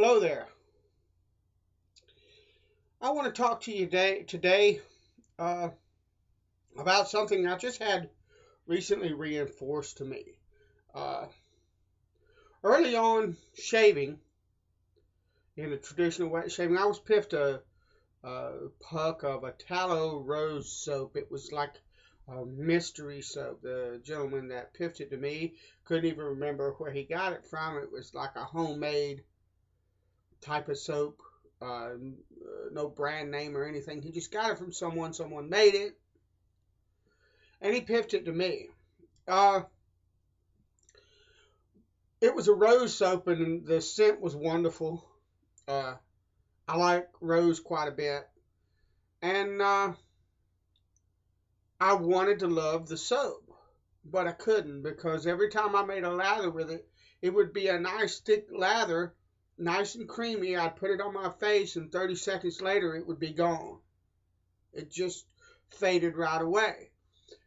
Hello there. I want to talk to you today uh, about something I just had recently reinforced to me. Uh, Early on, shaving in the traditional way shaving, I was piffed a puck of a tallow rose soap. It was like a mystery soap. The gentleman that piffed it to me couldn't even remember where he got it from. It was like a homemade type of soap. No brand name or anything. He just got it from someone. Someone made it, and he piffed it to me. Uh, it was a rose soap, and the scent was wonderful. Uh, I like rose quite a bit, and I wanted to love the soap, but I couldn't because every time I made a lather with it, it would be a nice thick lather, nice and creamy. I'd put it on my face, and 30 seconds later, it would be gone. It just faded right away.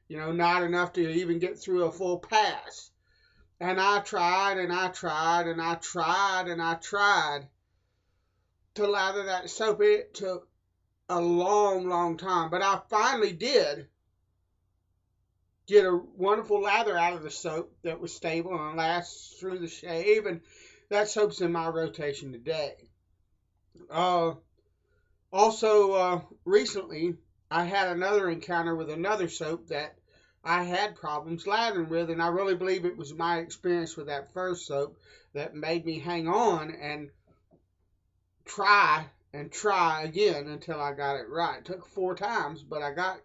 Not enough to even get through a full pass. And I tried and I tried and I tried and I tried to lather that soap. It took a long, long time. But I finally did get a wonderful lather out of the soap that was stable and lasts through the shave. And that soap's in my rotation today. Uh, Recently, I had another encounter with another soap that I had problems lathering with, and I really believe it was my experience with that first soap that made me hang on and try and try again until I got it right. It took 4 times, but I got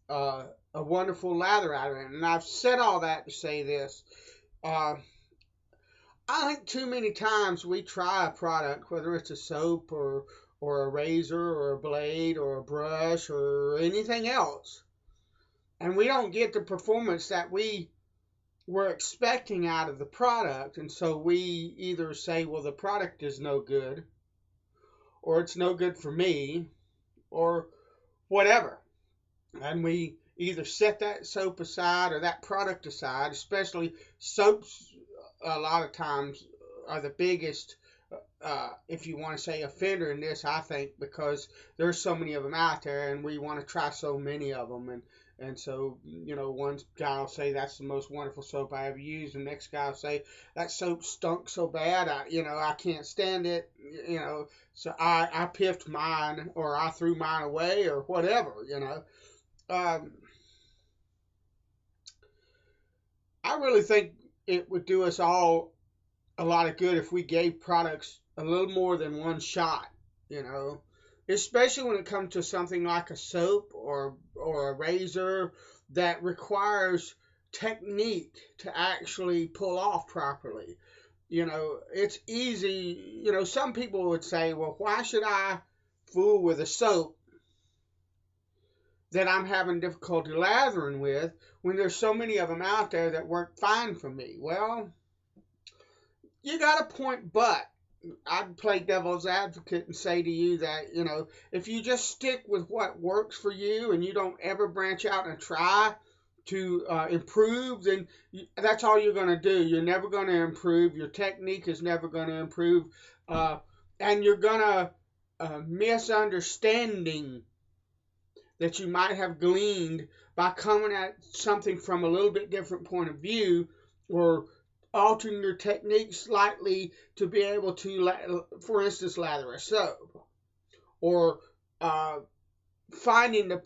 a wonderful lather out of it. And I've said all that to say this. Uh, I think too many times we try a product, whether it's a soap or a razor or a blade or a brush or anything else, and we don't get the performance that we were expecting out of the product. And so we either say, well, the product is no good, or it's no good for me, or whatever. And we either set that soap aside or that product aside. Especially soaps, a lot of times, are the biggest, if you want to say, offender in this, I think, because there's so many of them out there and we want to try so many of them. And so, one guy will say, that's the most wonderful soap I ever used. The next guy will say, that soap stunk so bad, I can't stand it. So I piffed mine, or I threw mine away, or whatever. Um, I really think it would do us all a lot of good if we gave products a little more than one shot, you know, especially when it comes to something like a soap or a razor that requires technique to actually pull off properly. It's easy. Some people would say, well, why should I fool with a soap that I'm having difficulty lathering with when there's so many of them out there that work fine for me? Well, you got a point, but I'd play devil's advocate and say to you that, if you just stick with what works for you and you don't ever branch out and try to improve, then that's all you're going to do. You're never going to improve. Your technique is never going to improve. And you're going to misunderstanding that you might have gleaned by coming at something from a little bit different point of view, or altering your technique slightly to be able to, for instance, lather a soap, or finding the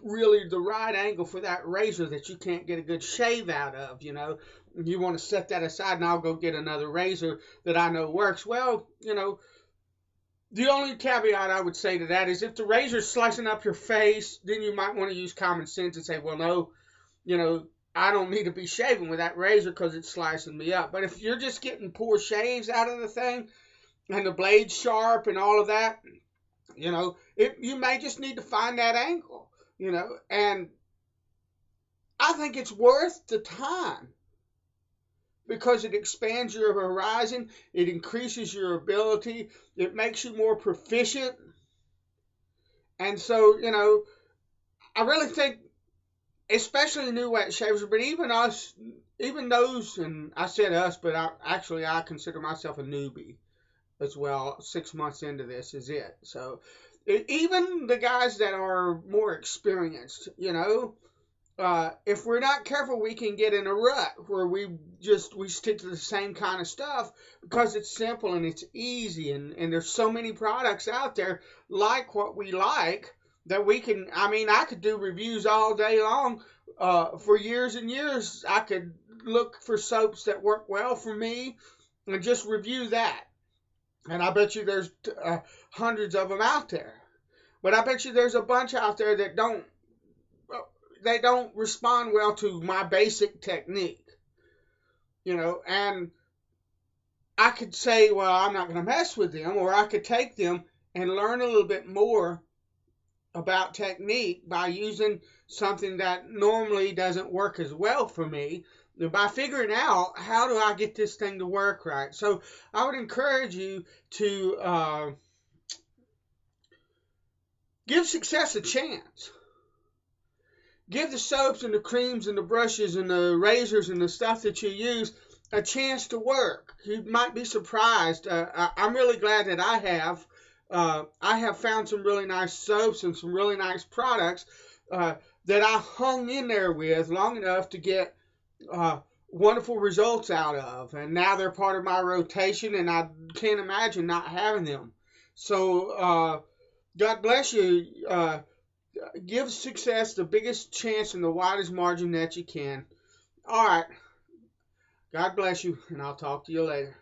right angle for that razor that you can't get a good shave out of. You want to set that aside, and I'll go get another razor that I know works. Well, the only caveat I would say to that is, if the razor's slicing up your face, then you might want to use common sense and say, well, no, I don't need to be shaving with that razor because it's slicing me up. But if you're just getting poor shaves out of the thing, and the blade's sharp and all of that, you may just need to find that angle, and I think it's worth the time, because it expands your horizon, it increases your ability, it makes you more proficient. And so, I really think, especially new wet shavers, but even us, even those, and I said us, but I consider myself a newbie. as well. 6 months into this is it. So even the guys that are more experienced, if we're not careful, we can get in a rut where we stick to the same kind of stuff because it's simple and it's easy, and there's so many products out there like what we like that we can. I mean, I could do reviews all day long. For years and years, I could look for soaps that work well for me and just review that. And I bet you there's hundreds of them out there. But I bet you there's a bunch out there that don't respond well to my basic technique. And I could say, well, I'm not going to mess with them, or I could take them and learn a little bit more about technique by using something that normally doesn't work as well for me, by figuring out how do I get this thing to work right. So I would encourage you to give success a chance. Give the soaps and the creams and the brushes and the razors and the stuff that you use a chance to work. You might be surprised. I'm really glad that I have found some really nice soaps and some really nice products that I hung in there with long enough to get wonderful results out of. And now they're part of my rotation, and I can't imagine not having them. So God bless you. Give success the biggest chance and the widest margin that you can. All right. God bless you, and I'll talk to you later.